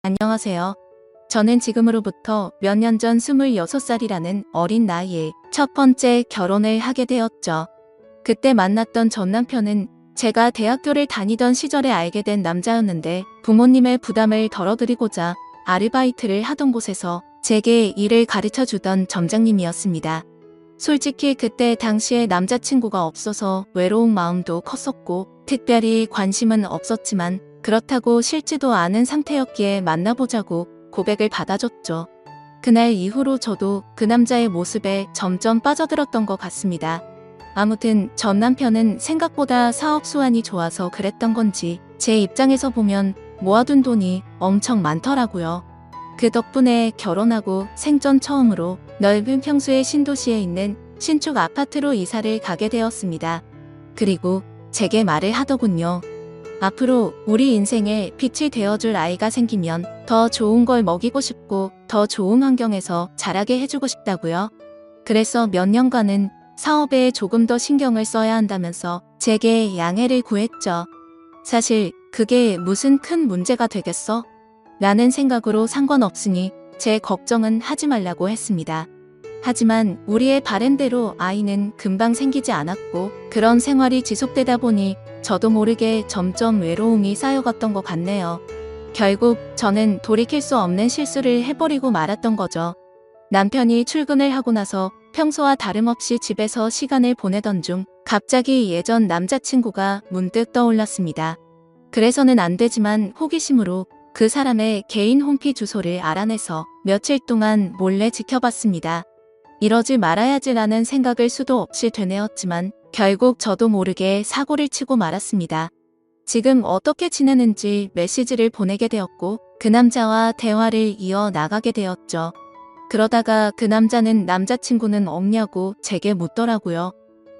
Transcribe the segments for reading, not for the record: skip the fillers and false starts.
안녕하세요. 저는 지금으로부터 몇 년 전 26살이라는 어린 나이에 첫 번째 결혼을 하게 되었죠. 그때 만났던 전 남편은 제가 대학교를 다니던 시절에 알게 된 남자였는데 부모님의 부담을 덜어드리고자 아르바이트를 하던 곳에서 제게 일을 가르쳐 주던 점장님이었습니다. 솔직히 그때 당시에 남자친구가 없어서 외로운 마음도 컸었고 특별히 관심은 없었지만 그렇다고 싫지도 않은 상태였기에 만나보자고 고백을 받아줬죠. 그날 이후로 저도 그 남자의 모습에 점점 빠져들었던 것 같습니다. 아무튼 전 남편은 생각보다 사업 수완이 좋아서 그랬던 건지 제 입장에서 보면 모아둔 돈이 엄청 많더라고요. 그 덕분에 결혼하고 생전 처음으로 넓은 평수의 신도시에 있는 신축 아파트로 이사를 가게 되었습니다. 그리고 제게 말을 하더군요. 앞으로 우리 인생에 빛이 되어줄 아이가 생기면 더 좋은 걸 먹이고 싶고 더 좋은 환경에서 자라게 해주고 싶다고요. 그래서 몇 년간은 사업에 조금 더 신경을 써야 한다면서 제게 양해를 구했죠. 사실 그게 무슨 큰 문제가 되겠어? 라는 생각으로 상관없으니 제 걱정은 하지 말라고 했습니다. 하지만 우리의 바램대로 아이는 금방 생기지 않았고 그런 생활이 지속되다 보니 저도 모르게 점점 외로움이 쌓여갔던 것 같네요. 결국 저는 돌이킬 수 없는 실수를 해버리고 말았던 거죠. 남편이 출근을 하고 나서 평소와 다름없이 집에서 시간을 보내던 중 갑자기 예전 남자친구가 문득 떠올랐습니다. 그래서는 안 되지만 호기심으로 그 사람의 개인 홈피 주소를 알아내서 며칠 동안 몰래 지켜봤습니다. 이러지 말아야지라는 생각을 수도 없이 되뇌었지만 결국 저도 모르게 사고를 치고 말았습니다. 지금 어떻게 지내는지 메시지를 보내게 되었고 그 남자와 대화를 이어나가게 되었죠. 그러다가 그 남자는 남자친구는 없냐고 제게 묻더라고요.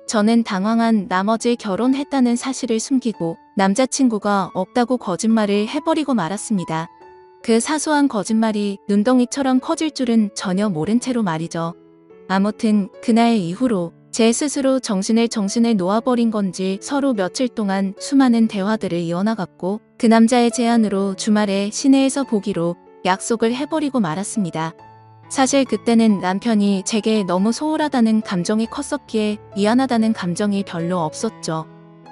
저는 당황한 나머지 결혼했다는 사실을 숨기고 남자친구가 없다고 거짓말을 해버리고 말았습니다. 그 사소한 거짓말이 눈덩이처럼 커질 줄은 전혀 모른 채로 말이죠. 아무튼 그날 이후로 제 스스로 정신을 놓아버린 건지 서로 며칠 동안 수많은 대화들을 이어나갔고 그 남자의 제안으로 주말에 시내에서 보기로 약속을 해버리고 말았습니다. 사실 그때는 남편이 제게 너무 소홀하다는 감정이 컸었기에 미안하다는 감정이 별로 없었죠.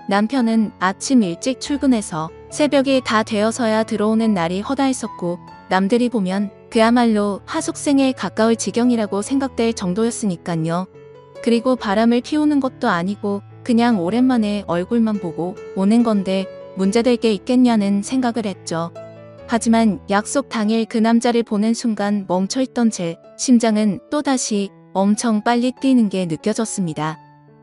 남편은 아침 일찍 출근해서 새벽이 다 되어서야 들어오는 날이 허다했었고 남들이 보면 그야말로 하숙생에 가까울 지경이라고 생각될 정도였으니깐요. 그리고 바람을 피우는 것도 아니고 그냥 오랜만에 얼굴만 보고 오는 건데 문제될 게 있겠냐는 생각을 했죠. 하지만 약속 당일 그 남자를 보는 순간 멈춰있던 제 심장은 또다시 엄청 빨리 뛰는 게 느껴졌습니다.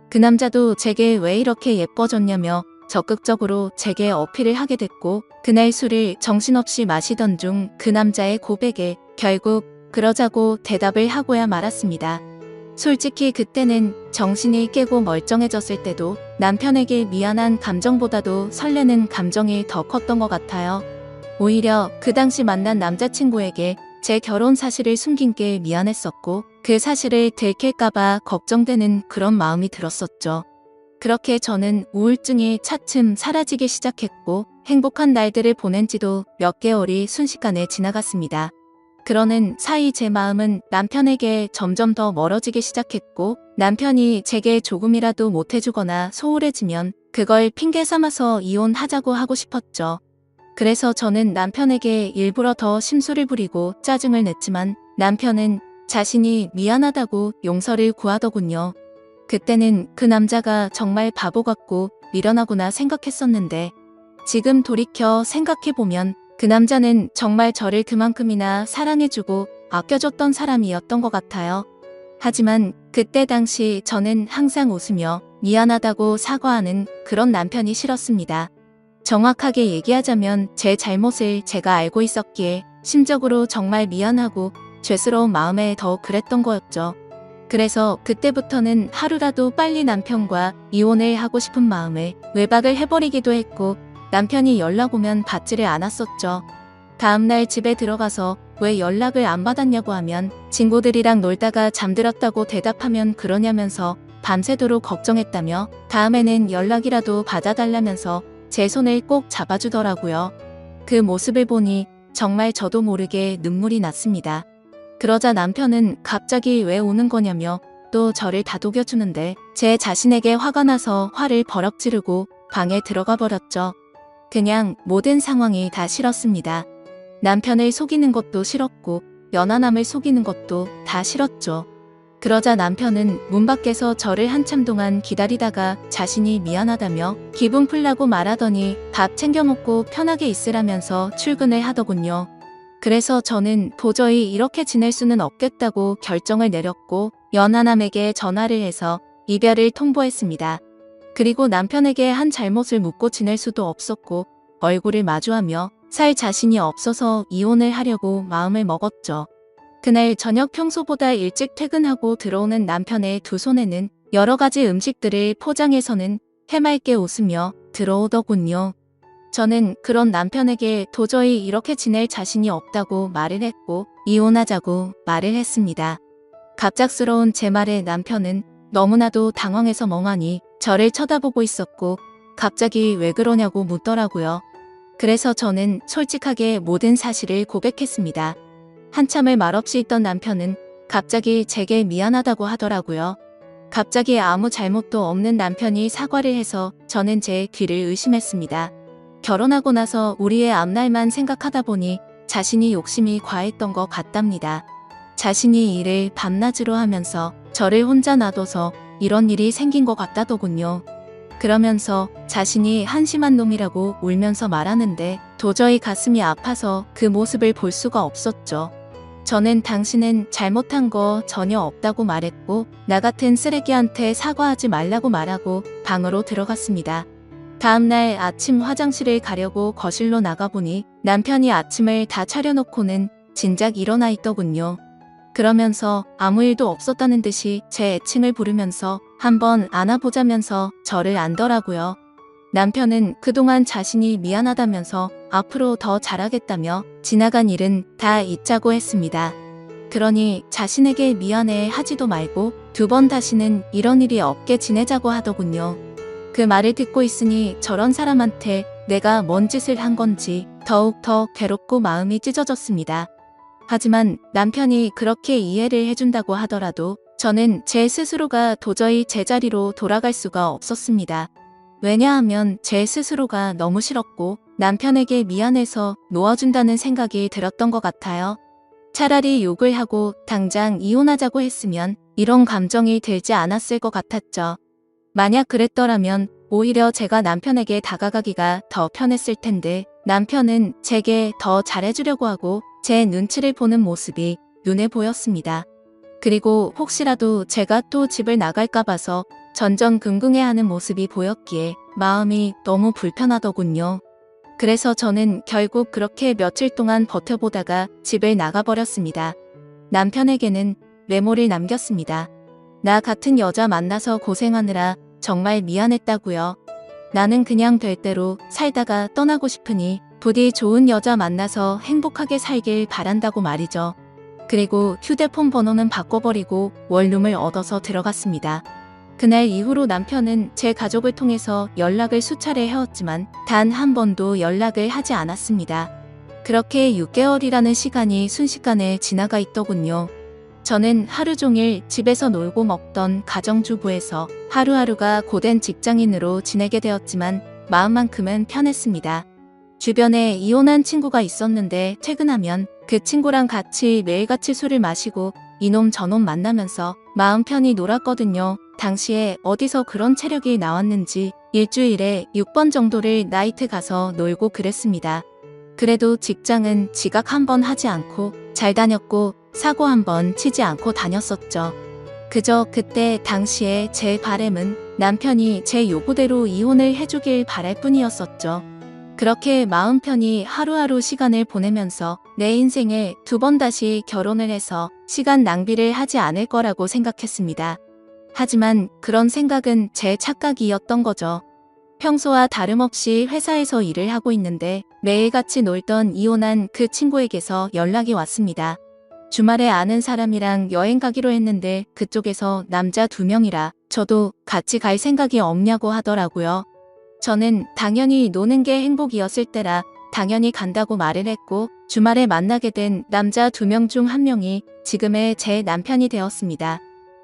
그 남자도 제게 왜 이렇게 예뻐졌냐며 적극적으로 제게 어필을 하게 됐고 그날 술을 정신없이 마시던 중 그 남자의 고백에 결국 그러자고 대답을 하고야 말았습니다. 솔직히 그때는 정신이 깨고 멀쩡해졌을 때도 남편에게 미안한 감정보다도 설레는 감정이 더 컸던 것 같아요. 오히려 그 당시 만난 남자친구에게 제 결혼 사실을 숨긴 게 미안했었고 그 사실을 들킬까봐 걱정되는 그런 마음이 들었었죠. 그렇게 저는 우울증이 차츰 사라지기 시작했고 행복한 날들을 보낸 지도 몇 개월이 순식간에 지나갔습니다. 그러는 사이 제 마음은 남편에게 점점 더 멀어지기 시작했고 남편이 제게 조금이라도 못해주거나 소홀해지면 그걸 핑계 삼아서 이혼하자고 하고 싶었죠. 그래서 저는 남편에게 일부러 더 심술을 부리고 짜증을 냈지만 남편은 자신이 미안하다고 용서를 구하더군요. 그때는 그 남자가 정말 바보 같고 미련하구나 생각했었는데 지금 돌이켜 생각해보면 그 남자는 정말 저를 그만큼이나 사랑해주고 아껴줬던 사람이었던 것 같아요. 하지만 그때 당시 저는 항상 웃으며 미안하다고 사과하는 그런 남편이 싫었습니다. 정확하게 얘기하자면 제 잘못을 제가 알고 있었기에 심적으로 정말 미안하고 죄스러운 마음에 더욱 그랬던 거였죠. 그래서 그때부터는 하루라도 빨리 남편과 이혼을 하고 싶은 마음에 외박을 해버리기도 했고 남편이 연락 오면 받지를 않았었죠. 다음날 집에 들어가서 왜 연락을 안 받았냐고 하면 친구들이랑 놀다가 잠들었다고 대답하면 그러냐면서 밤새도록 걱정했다며 다음에는 연락이라도 받아달라면서 제 손을 꼭 잡아주더라고요. 그 모습을 보니 정말 저도 모르게 눈물이 났습니다. 그러자 남편은 갑자기 왜 우는 거냐며 또 저를 다독여주는데 제 자신에게 화가 나서 화를 버럭 지르고 방에 들어가 버렸죠. 그냥 모든 상황이 다 싫었습니다. 남편을 속이는 것도 싫었고 연하남을 속이는 것도 다 싫었죠. 그러자 남편은 문 밖에서 저를 한참 동안 기다리다가 자신이 미안하다며 기분 풀라고 말하더니 밥 챙겨 먹고 편하게 있으라면서 출근을 하더군요. 그래서 저는 도저히 이렇게 지낼 수는 없겠다고 결정을 내렸고 연하남에게 전화를 해서 이별을 통보했습니다. 그리고 남편에게 한 잘못을 묻고 지낼 수도 없었고 얼굴을 마주하며 살 자신이 없어서 이혼을 하려고 마음을 먹었죠. 그날 저녁 평소보다 일찍 퇴근하고 들어오는 남편의 두 손에는 여러 가지 음식들을 포장해서는 해맑게 웃으며 들어오더군요. 저는 그런 남편에게 도저히 이렇게 지낼 자신이 없다고 말을 했고 이혼하자고 말을 했습니다. 갑작스러운 제 말에 남편은 너무나도 당황해서 멍하니 저를 쳐다보고 있었고 갑자기 왜 그러냐고 묻더라고요. 그래서 저는 솔직하게 모든 사실을 고백했습니다. 한참을 말없이 있던 남편은 갑자기 제게 미안하다고 하더라고요. 갑자기 아무 잘못도 없는 남편이 사과를 해서 저는 제 귀를 의심했습니다. 결혼하고 나서 우리의 앞날만 생각하다 보니 자신이 욕심이 과했던 것 같답니다. 자신이 일을 밤낮으로 하면서 저를 혼자 놔둬서 이런 일이 생긴 것 같다더군요. 그러면서 자신이 한심한 놈이라고 울면서 말하는데 도저히 가슴이 아파서 그 모습을 볼 수가 없었죠. 저는 당신은 잘못한 거 전혀 없다고 말했고 나 같은 쓰레기한테 사과하지 말라고 말하고 방으로 들어갔습니다. 다음날 아침 화장실을 가려고 거실로 나가보니 남편이 아침을 다 차려놓고는 진작 일어나 있더군요. 그러면서 아무 일도 없었다는 듯이 제 애칭을 부르면서 한번 안아보자면서 저를 안더라고요. 남편은 그동안 자신이 미안하다면서 앞으로 더 잘하겠다며 지나간 일은 다 잊자고 했습니다. 그러니 자신에게 미안해 하지도 말고 두 번 다시는 이런 일이 없게 지내자고 하더군요. 그 말을 듣고 있으니 저런 사람한테 내가 뭔 짓을 한 건지 더욱 더 괴롭고 마음이 찢어졌습니다. 하지만 남편이 그렇게 이해를 해준다고 하더라도 저는 제 스스로가 도저히 제자리로 돌아갈 수가 없었습니다. 왜냐하면 제 스스로가 너무 싫었고 남편에게 미안해서 놓아준다는 생각이 들었던 것 같아요. 차라리 욕을 하고 당장 이혼하자고 했으면 이런 감정이 들지 않았을 것 같았죠. 만약 그랬더라면 오히려 제가 남편에게 다가가기가 더 편했을 텐데 남편은 제게 더 잘해주려고 하고 제 눈치를 보는 모습이 눈에 보였습니다. 그리고 혹시라도 제가 또 집을 나갈까 봐서 전전긍긍해하는 모습이 보였기에 마음이 너무 불편하더군요. 그래서 저는 결국 그렇게 며칠 동안 버텨보다가 집을 나가버렸습니다. 남편에게는 메모를 남겼습니다. 나 같은 여자 만나서 고생하느라 정말 미안했다고요. 나는 그냥 될 대로 살다가 떠나고 싶으니 부디 좋은 여자 만나서 행복하게 살길 바란다고 말이죠. 그리고 휴대폰 번호는 바꿔버리고 원룸을 얻어서 들어갔습니다. 그날 이후로 남편은 제 가족을 통해서 연락을 수차례 해왔지만 단 한 번도 연락을 하지 않았습니다. 그렇게 6개월이라는 시간이 순식간에 지나가 있더군요. 저는 하루 종일 집에서 놀고 먹던 가정주부에서 하루하루가 고된 직장인으로 지내게 되었지만 마음만큼은 편했습니다. 주변에 이혼한 친구가 있었는데 퇴근하면 그 친구랑 같이 매일같이 술을 마시고 이놈 저놈 만나면서 마음 편히 놀았거든요. 당시에 어디서 그런 체력이 나왔는지 일주일에 6번 정도를 나이트 가서 놀고 그랬습니다. 그래도 직장은 지각 한 번 하지 않고 잘 다녔고 사고 한 번 치지 않고 다녔었죠. 그저 그때 당시에 제 바람은 남편이 제 요구대로 이혼을 해주길 바랄 뿐이었었죠. 그렇게 마음 편히 하루하루 시간을 보내면서 내 인생에 두 번 다시 결혼을 해서 시간 낭비를 하지 않을 거라고 생각했습니다. 하지만 그런 생각은 제 착각이었던 거죠. 평소와 다름없이 회사에서 일을 하고 있는데 매일같이 놀던 이혼한 그 친구에게서 연락이 왔습니다. 주말에 아는 사람이랑 여행 가기로 했는데 그쪽에서 남자 2명이라 저도 같이 갈 생각이 없냐고 하더라고요. 저는 당연히 노는 게 행복이었을 때라 당연히 간다고 말을 했고 주말에 만나게 된 남자 2명 중 1명이 지금의 제 남편이 되었습니다.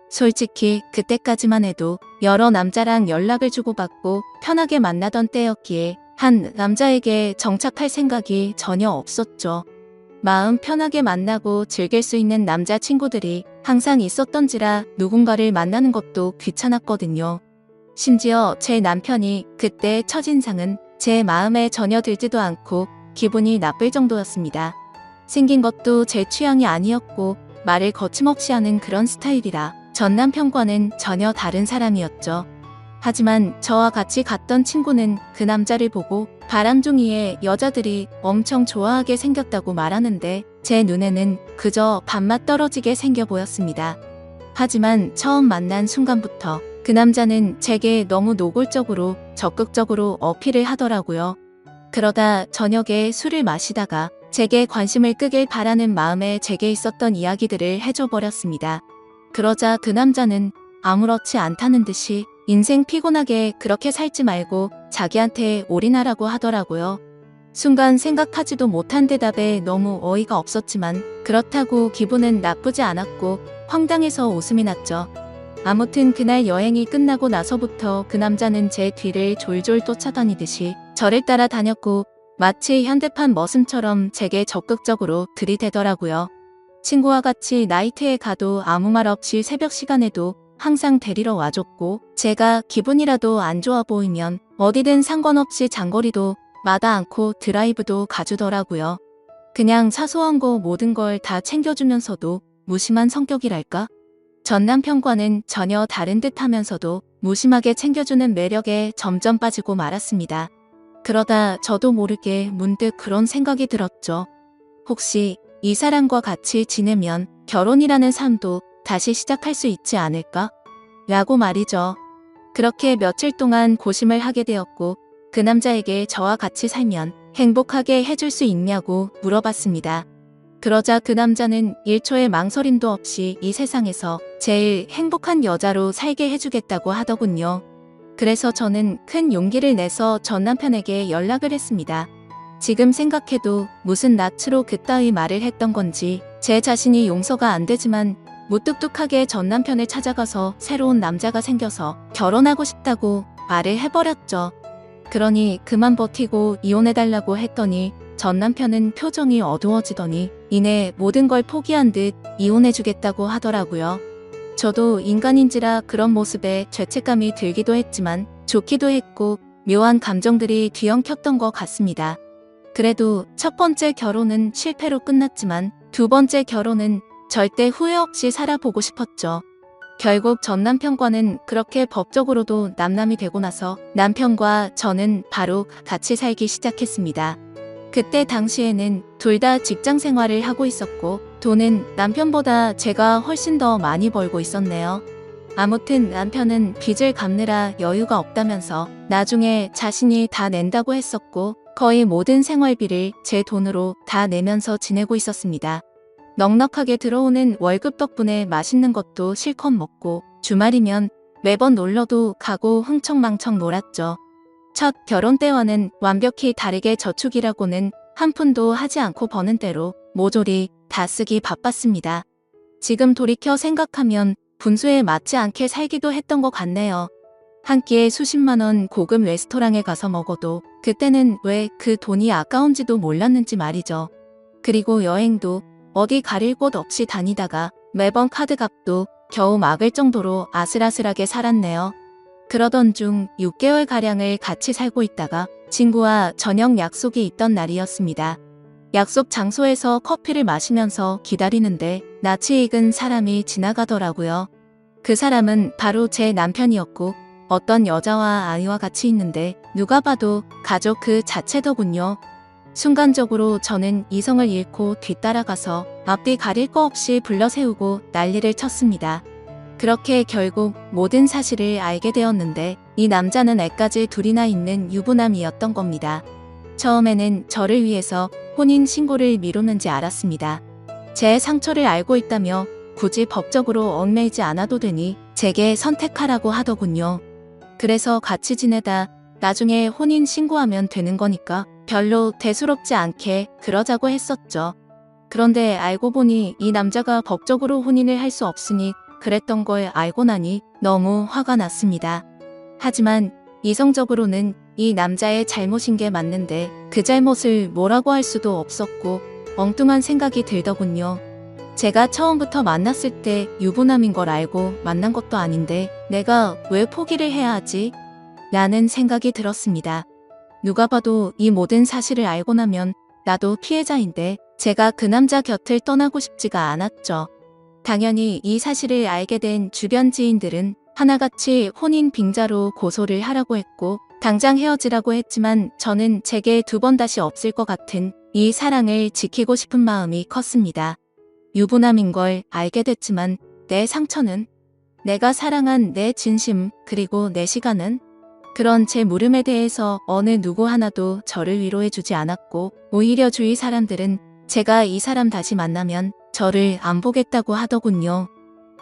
솔직히 그때까지만 해도 여러 남자랑 연락을 주고받고 편하게 만나던 때였기에 한 남자에게 정착할 생각이 전혀 없었죠. 마음 편하게 만나고 즐길 수 있는 남자친구들이 항상 있었던지라 누군가를 만나는 것도 귀찮았거든요. 심지어 제 남편이 그때 첫인상은 제 마음에 전혀 들지도 않고 기분이 나쁠 정도였습니다. 생긴 것도 제 취향이 아니었고 말을 거침없이 하는 그런 스타일이라 전 남편과는 전혀 다른 사람이었죠. 하지만 저와 같이 갔던 친구는 그 남자를 보고 바람둥이의 여자들이 엄청 좋아하게 생겼다고 말하는데 제 눈에는 그저 밥맛 떨어지게 생겨 보였습니다. 하지만 처음 만난 순간부터 그 남자는 제게 너무 노골적으로 적극적으로 어필을 하더라고요. 그러다 저녁에 술을 마시다가 제게 관심을 끄길 바라는 마음에 제게 있었던 이야기들을 해줘 버렸습니다. 그러자 그 남자는 아무렇지 않다는 듯이 인생 피곤하게 그렇게 살지 말고 자기한테 올인하라고 하더라고요. 순간 생각하지도 못한 대답에 너무 어이가 없었지만 그렇다고 기분은 나쁘지 않았고 황당해서 웃음이 났죠. 아무튼 그날 여행이 끝나고 나서부터 그 남자는 제 뒤를 졸졸 쫓아다니듯이 저를 따라다녔고 마치 현대판 머슴처럼 제게 적극적으로 들이대더라고요. 친구와 같이 나이트에 가도 아무 말 없이 새벽 시간에도 항상 데리러 와줬고 제가 기분이라도 안 좋아 보이면 어디든 상관없이 장거리도 마다 않고 드라이브도 가주더라고요. 그냥 사소한 거 모든 걸 다 챙겨주면서도 무심한 성격이랄까? 전 남편과는 전혀 다른 듯 하면서도 무심하게 챙겨주는 매력에 점점 빠지고 말았습니다. 그러다 저도 모르게 문득 그런 생각이 들었죠. 혹시 이 사람과 같이 지내면 결혼이라는 삶도 다시 시작할 수 있지 않을까? 라고 말이죠. 그렇게 며칠 동안 고심을 하게 되었고 그 남자에게 저와 같이 살면 행복하게 해줄 수 있냐고 물어봤습니다. 그러자 그 남자는 1초의 망설임도 없이 이 세상에서 제일 행복한 여자로 살게 해주겠다고 하더군요. 그래서 저는 큰 용기를 내서 전 남편에게 연락을 했습니다. 지금 생각해도 무슨 낯으로 그따위 말을 했던 건지 제 자신이 용서가 안 되지만 무뚝뚝하게 전 남편을 찾아가서 새로운 남자가 생겨서 결혼하고 싶다고 말을 해버렸죠. 그러니 그만 버티고 이혼해달라고 했더니 전 남편은 표정이 어두워지더니 이내 모든 걸 포기한 듯 이혼해주겠다고 하더라고요. 저도 인간인지라 그런 모습에 죄책감이 들기도 했지만 좋기도 했고 묘한 감정들이 뒤엉켰던 것 같습니다. 그래도 첫 번째 결혼은 실패로 끝났지만 두 번째 결혼은 절대 후회 없이 살아보고 싶었죠. 결국 전 남편과는 그렇게 법적으로도 남남이 되고 나서 남편과 저는 바로 같이 살기 시작했습니다. 그때 당시에는 둘 다 직장 생활을 하고 있었고 돈은 남편보다 제가 훨씬 더 많이 벌고 있었네요. 아무튼 남편은 빚을 갚느라 여유가 없다면서 나중에 자신이 다 낸다고 했었고 거의 모든 생활비를 제 돈으로 다 내면서 지내고 있었습니다. 넉넉하게 들어오는 월급 덕분에 맛있는 것도 실컷 먹고 주말이면 매번 놀러도 가고 흥청망청 놀았죠. 첫 결혼 때와는 완벽히 다르게 저축이라고는 한 푼도 하지 않고 버는 대로 모조리 다 쓰기 바빴습니다. 지금 돌이켜 생각하면 분수에 맞지 않게 살기도 했던 것 같네요. 한 끼에 수십만 원 고급 레스토랑에 가서 먹어도 그때는 왜 그 돈이 아까운지도 몰랐는지 말이죠. 그리고 여행도 어디 가릴 곳 없이 다니다가 매번 카드값도 겨우 막을 정도로 아슬아슬하게 살았네요. 그러던 중 6개월가량을 같이 살고 있다가 친구와 저녁 약속이 있던 날이었습니다. 약속 장소에서 커피를 마시면서 기다리는데 낯이 익은 사람이 지나가더라고요. 그 사람은 바로 제 남편이었고 어떤 여자와 아이와 같이 있는데 누가 봐도 가족 그 자체더군요. 순간적으로 저는 이성을 잃고 뒤따라가서 앞뒤 가릴 거 없이 불러세우고 난리를 쳤습니다. 그렇게 결국 모든 사실을 알게 되었는데 이 남자는 애까지 둘이나 있는 유부남이었던 겁니다. 처음에는 저를 위해서 혼인신고를 미루는지 알았습니다. 제 상처를 알고 있다며 굳이 법적으로 얽매이지 않아도 되니 제게 선택하라고 하더군요. 그래서 같이 지내다 나중에 혼인 신고하면 되는 거니까 별로 대수롭지 않게 그러자고 했었죠. 그런데 알고 보니 이 남자가 법적으로 혼인을 할 수 없으니 그랬던 걸 알고 나니 너무 화가 났습니다. 하지만 이성적으로는 이 남자의 잘못인 게 맞는데 그 잘못을 뭐라고 할 수도 없었고 엉뚱한 생각이 들더군요. 제가 처음부터 만났을 때 유부남인 걸 알고 만난 것도 아닌데 내가 왜 포기를 해야 하지? 라는 생각이 들었습니다. 누가 봐도 이 모든 사실을 알고 나면 나도 피해자인데 제가 그 남자 곁을 떠나고 싶지가 않았죠. 당연히 이 사실을 알게 된 주변 지인들은 하나같이 혼인 빙자로 고소를 하라고 했고 당장 헤어지라고 했지만 저는 제게 두 번 다시 없을 것 같은 이 사랑을 지키고 싶은 마음이 컸습니다. 유부남인 걸 알게 됐지만 내 상처는, 내가 사랑한 내 진심, 그리고 내 시간은, 그런 제 물음에 대해서 어느 누구 하나도 저를 위로해주지 않았고 오히려 주위 사람들은 제가 이 사람 다시 만나면 저를 안 보겠다고 하더군요.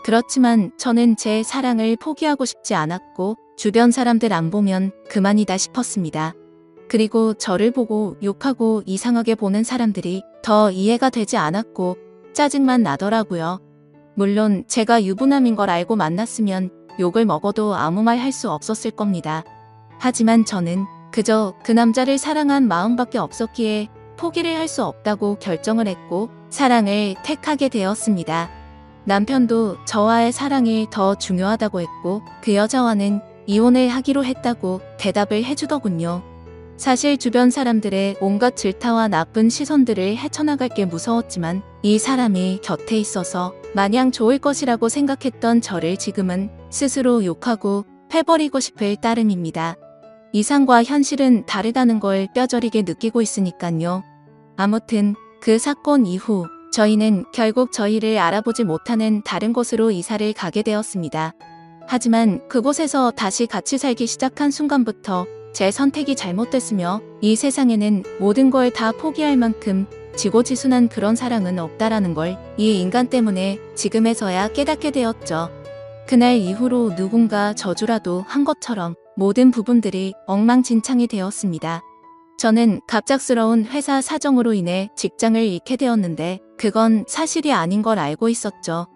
그렇지만 저는 제 사랑을 포기하고 싶지 않았고 주변 사람들 안 보면 그만이다 싶었습니다. 그리고 저를 보고 욕하고 이상하게 보는 사람들이 더 이해가 되지 않았고 짜증만 나더라고요. 물론 제가 유부남인 걸 알고 만났으면 욕을 먹어도 아무 말 할 수 없었을 겁니다. 하지만 저는 그저 그 남자를 사랑한 마음밖에 없었기에 포기를 할 수 없다고 결정을 했고 사랑을 택하게 되었습니다. 남편도 저와의 사랑이 더 중요하다고 했고 그 여자와는 이혼을 하기로 했다고 대답을 해주더군요. 사실 주변 사람들의 온갖 질타와 나쁜 시선들을 헤쳐나갈 게 무서웠지만 이 사람이 곁에 있어서 마냥 좋을 것이라고 생각했던 저를 지금은 스스로 욕하고 패버리고 싶을 따름입니다. 이상과 현실은 다르다는 걸 뼈저리게 느끼고 있으니깐요. 아무튼 그 사건 이후 저희는 결국 저희를 알아보지 못하는 다른 곳으로 이사를 가게 되었습니다. 하지만 그곳에서 다시 같이 살기 시작한 순간부터 제 선택이 잘못됐으며 이 세상에는 모든 걸 다 포기할 만큼 지고지순한 그런 사랑은 없다라는 걸 이 인간 때문에 지금에서야 깨닫게 되었죠. 그날 이후로 누군가 저주라도 한 것처럼 모든 부분들이 엉망진창이 되었습니다. 저는 갑작스러운 회사 사정으로 인해 직장을 잃게 되었는데 그건 사실이 아닌 걸 알고 있었죠.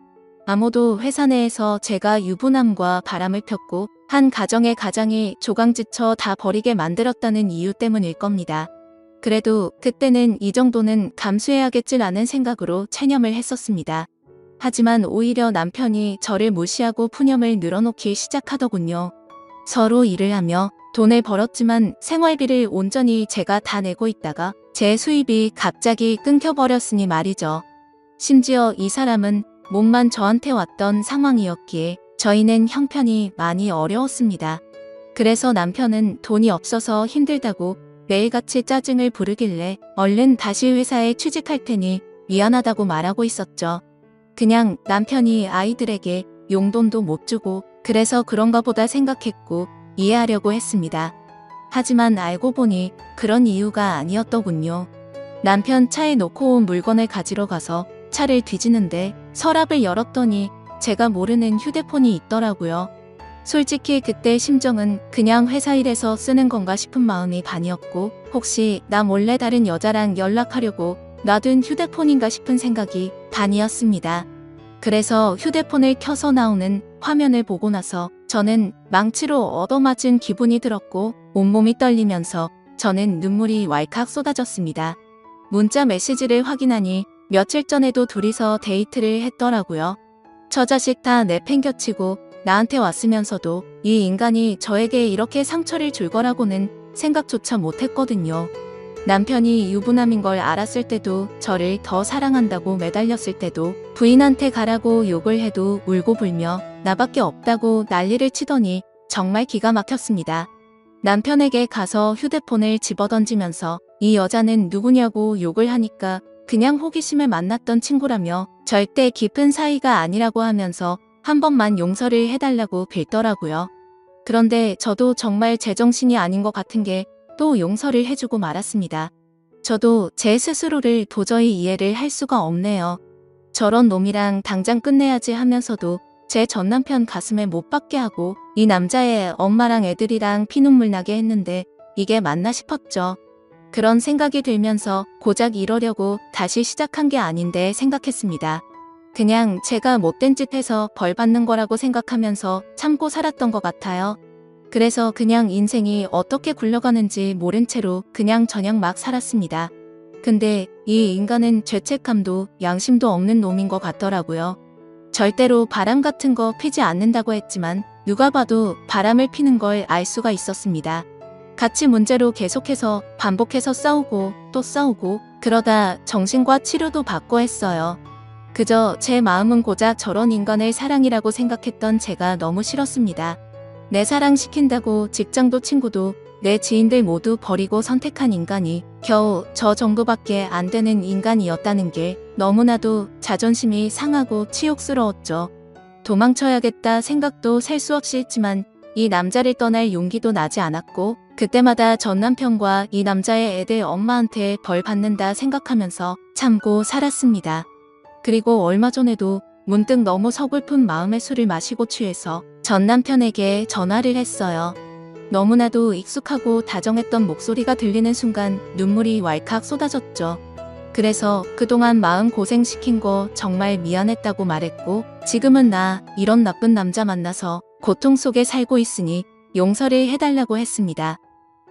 아무도 회사 내에서 제가 유부남과 바람을 폈고 한 가정의 가장이 조강지쳐 다 버리게 만들었다는 이유 때문일 겁니다. 그래도 그때는 이 정도는 감수해야겠지라는 생각으로 체념을 했었습니다. 하지만 오히려 남편이 저를 무시하고 푸념을 늘어놓기 시작하더군요. 서로 일을 하며 돈을 벌었지만 생활비를 온전히 제가 다 내고 있다가 제 수입이 갑자기 끊겨버렸으니 말이죠. 심지어 이 사람은 몸만 저한테 왔던 상황이었기에 저희는 형편이 많이 어려웠습니다. 그래서 남편은 돈이 없어서 힘들다고 매일같이 짜증을 부르길래 얼른 다시 회사에 취직할 테니 미안하다고 말하고 있었죠. 그냥 남편이 아이들에게 용돈도 못 주고 그래서 그런가 보다 생각했고 이해하려고 했습니다. 하지만 알고 보니 그런 이유가 아니었더군요. 남편 차에 놓고 온 물건을 가지러 가서 차를 뒤지는데 서랍을 열었더니 제가 모르는 휴대폰이 있더라고요. 솔직히 그때 심정은 그냥 회사 일에서 쓰는 건가 싶은 마음이 반이었고 혹시 나 몰래 다른 여자랑 연락하려고 놔둔 휴대폰인가 싶은 생각이 반이었습니다. 그래서 휴대폰을 켜서 나오는 화면을 보고 나서 저는 망치로 얻어맞은 기분이 들었고 온몸이 떨리면서 저는 눈물이 왈칵 쏟아졌습니다. 문자 메시지를 확인하니 며칠 전에도 둘이서 데이트를 했더라고요. 저 자식 다 내팽겨치고 나한테 왔으면서도 이 인간이 저에게 이렇게 상처를 줄 거라고는 생각조차 못했거든요. 남편이 유부남인 걸 알았을 때도 저를 더 사랑한다고 매달렸을 때도 부인한테 가라고 욕을 해도 울고 불며 나밖에 없다고 난리를 치더니 정말 기가 막혔습니다. 남편에게 가서 휴대폰을 집어던지면서 이 여자는 누구냐고 욕을 하니까 그냥 호기심에 만났던 친구라며 절대 깊은 사이가 아니라고 하면서 한 번만 용서를 해달라고 빌더라고요. 그런데 저도 정말 제정신이 아닌 것 같은 게 또 용서를 해주고 말았습니다. 저도 제 스스로를 도저히 이해를 할 수가 없네요. 저런 놈이랑 당장 끝내야지 하면서도 제 전남편 가슴에 못 박게 하고 이 남자의 엄마랑 애들이랑 피눈물 나게 했는데 이게 맞나 싶었죠. 그런 생각이 들면서 고작 이러려고 다시 시작한 게 아닌데 생각했습니다. 그냥 제가 못된 짓 해서 벌 받는 거라고 생각하면서 참고 살았던 것 같아요. 그래서 그냥 인생이 어떻게 굴러가는지 모른 채로 그냥 저냥 막 살았습니다. 근데 이 인간은 죄책감도 양심도 없는 놈인 것 같더라고요. 절대로 바람 같은 거 피지 않는다고 했지만 누가 봐도 바람을 피는 걸 알 수가 있었습니다. 같이 문제로 계속해서 반복해서 싸우고 또 싸우고 그러다 정신과 치료도 받고 했어요. 그저 제 마음은 고작 저런 인간을 사랑이라고 생각했던 제가 너무 싫었습니다. 내 사랑시킨다고 직장도 친구도 내 지인들 모두 버리고 선택한 인간이 겨우 저 정도밖에 안 되는 인간이었다는 게 너무나도 자존심이 상하고 치욕스러웠죠. 도망쳐야겠다 생각도 셀 수 없이 했지만 이 남자를 떠날 용기도 나지 않았고 그때마다 전 남편과 이 남자의 애들 엄마한테 벌 받는다 생각하면서 참고 살았습니다. 그리고 얼마 전에도 문득 너무 서글픈 마음에 술을 마시고 취해서 전 남편에게 전화를 했어요. 너무나도 익숙하고 다정했던 목소리가 들리는 순간 눈물이 왈칵 쏟아졌죠. 그래서 그동안 마음 고생시킨 거 정말 미안했다고 말했고 지금은 나 이런 나쁜 남자 만나서 고통 속에 살고 있으니 용서를 해달라고 했습니다.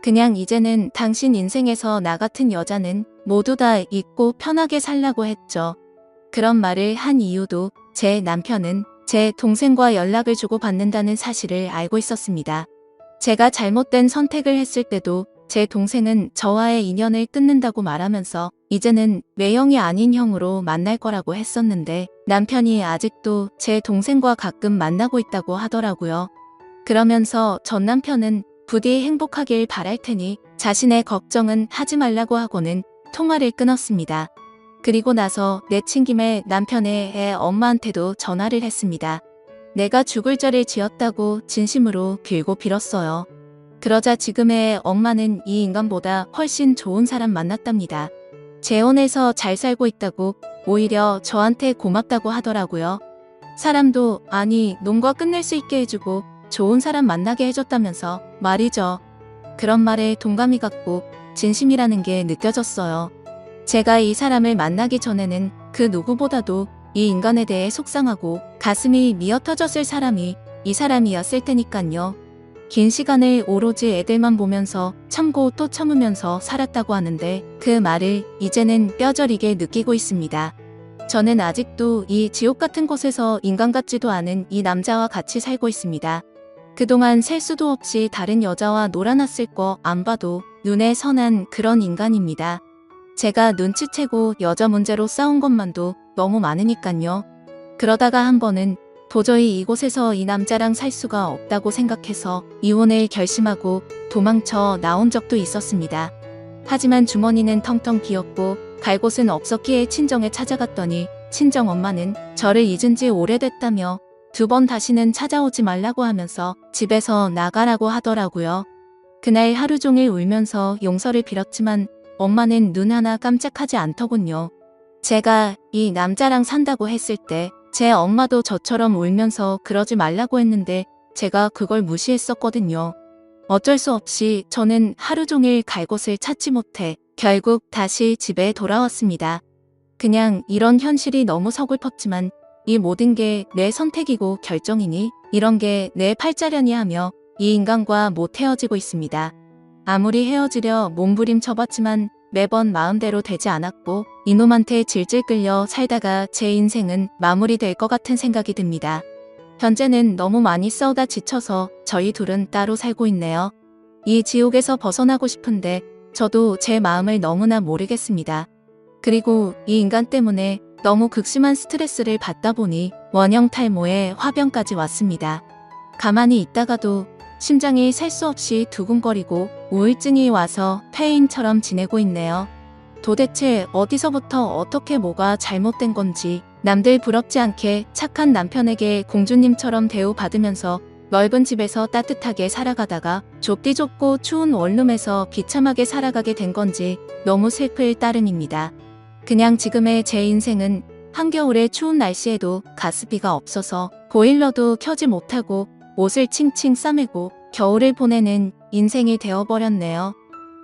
그냥 이제는 당신 인생에서 나 같은 여자는 모두 다 잊고 편하게 살라고 했죠. 그런 말을 한 이유도 제 남편은 제 동생과 연락을 주고받는다는 사실을 알고 있었습니다. 제가 잘못된 선택을 했을 때도 제 동생은 저와의 인연을 끊는다고 말하면서 이제는 외형이 아닌 형으로 만날 거라고 했었는데 남편이 아직도 제 동생과 가끔 만나고 있다고 하더라고요. 그러면서 전 남편은 부디 행복하길 바랄 테니 자신의 걱정은 하지 말라고 하고는 통화를 끊었습니다. 그리고 나서 내친 김에 남편의 애 엄마한테도 전화를 했습니다. 내가 죽을 죄를 지었다고 진심으로 빌고 빌었어요. 그러자 지금의 엄마는 이 인간보다 훨씬 좋은 사람 만났답니다. 재혼해서 잘 살고 있다고 오히려 저한테 고맙다고 하더라고요. 사람도 아니 놈과 끝낼 수 있게 해주고 좋은 사람 만나게 해줬다면서 말이죠. 그런 말에 동감이 갔고 진심이라는 게 느껴졌어요. 제가 이 사람을 만나기 전에는 그 누구보다도 이 인간에 대해 속상하고 가슴이 미어터졌을 사람이 이 사람이었을 테니깐요. 긴 시간을 오로지 애들만 보면서 참고 또 참으면서 살았다고 하는데 그 말을 이제는 뼈저리게 느끼고 있습니다. 저는 아직도 이 지옥 같은 곳에서 인간 같지도 않은 이 남자와 같이 살고 있습니다. 그동안 셀 수도 없이 다른 여자와 놀아났을 거 안 봐도 눈에 선한 그런 인간입니다. 제가 눈치채고 여자 문제로 싸운 것만도 너무 많으니깐요. 그러다가 한 번은 도저히 이곳에서 이 남자랑 살 수가 없다고 생각해서 이혼을 결심하고 도망쳐 나온 적도 있었습니다. 하지만 주머니는 텅텅 비었고 갈 곳은 없었기에 친정에 찾아갔더니 친정 엄마는 저를 잊은 지 오래됐다며 2번 다시는 찾아오지 말라고 하면서 집에서 나가라고 하더라고요. 그날 하루 종일 울면서 용서를 빌었지만 엄마는 눈 하나 깜짝하지 않더군요. 제가 이 남자랑 산다고 했을 때 제 엄마도 저처럼 울면서 그러지 말라고 했는데 제가 그걸 무시했었거든요. 어쩔 수 없이 저는 하루 종일 갈 곳을 찾지 못해 결국 다시 집에 돌아왔습니다. 그냥 이런 현실이 너무 서글펐지만 이 모든 게 내 선택이고 결정이니 이런 게 내 팔자련이 하며 이 인간과 못 헤어지고 있습니다. 아무리 헤어지려 몸부림쳐봤지만 매번 마음대로 되지 않았고 이놈한테 질질 끌려 살다가 제 인생은 마무리될 것 같은 생각이 듭니다. 현재는 너무 많이 싸우다 지쳐서 저희 둘은 따로 살고 있네요. 이 지옥에서 벗어나고 싶은데 저도 제 마음을 너무나 모르겠습니다. 그리고 이 인간 때문에 너무 극심한 스트레스를 받다 보니 원형 탈모에 화병까지 왔습니다. 가만히 있다가도 심장이 셀 수 없이 두근거리고 우울증이 와서 폐인처럼 지내고 있네요. 도대체 어디서부터 어떻게 뭐가 잘못된 건지 남들 부럽지 않게 착한 남편에게 공주님처럼 대우받으면서 넓은 집에서 따뜻하게 살아가다가 좁디 좁고 추운 원룸에서 비참하게 살아가게 된 건지 너무 슬플 따름입니다. 그냥 지금의 제 인생은 한겨울의 추운 날씨에도 가스비가 없어서 보일러도 켜지 못하고 옷을 칭칭 싸매고 겨울을 보내는 인생이 되어버렸네요.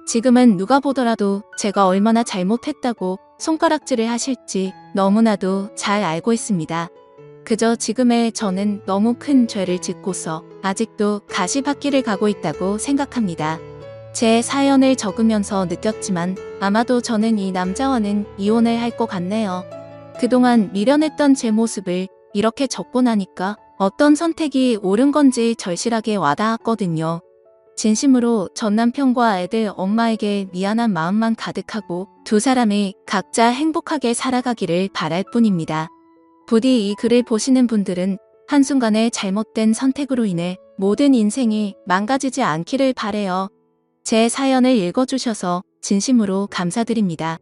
지금은 누가 보더라도 제가 얼마나 잘못했다고 손가락질을 하실지 너무나도 잘 알고 있습니다. 그저 지금의 저는 너무 큰 죄를 짓고서 아직도 가시밭길을 가고 있다고 생각합니다. 제 사연을 적으면서 느꼈지만 아마도 저는 이 남자와는 이혼을 할 것 같네요. 그동안 미련했던 제 모습을 이렇게 적고 나니까 어떤 선택이 옳은 건지 절실하게 와닿았거든요. 진심으로 전 남편과 애들 엄마에게 미안한 마음만 가득하고 두 사람이 각자 행복하게 살아가기를 바랄 뿐입니다. 부디 이 글을 보시는 분들은 한순간의 잘못된 선택으로 인해 모든 인생이 망가지지 않기를 바래요. 제 사연을 읽어주셔서 진심으로 감사드립니다.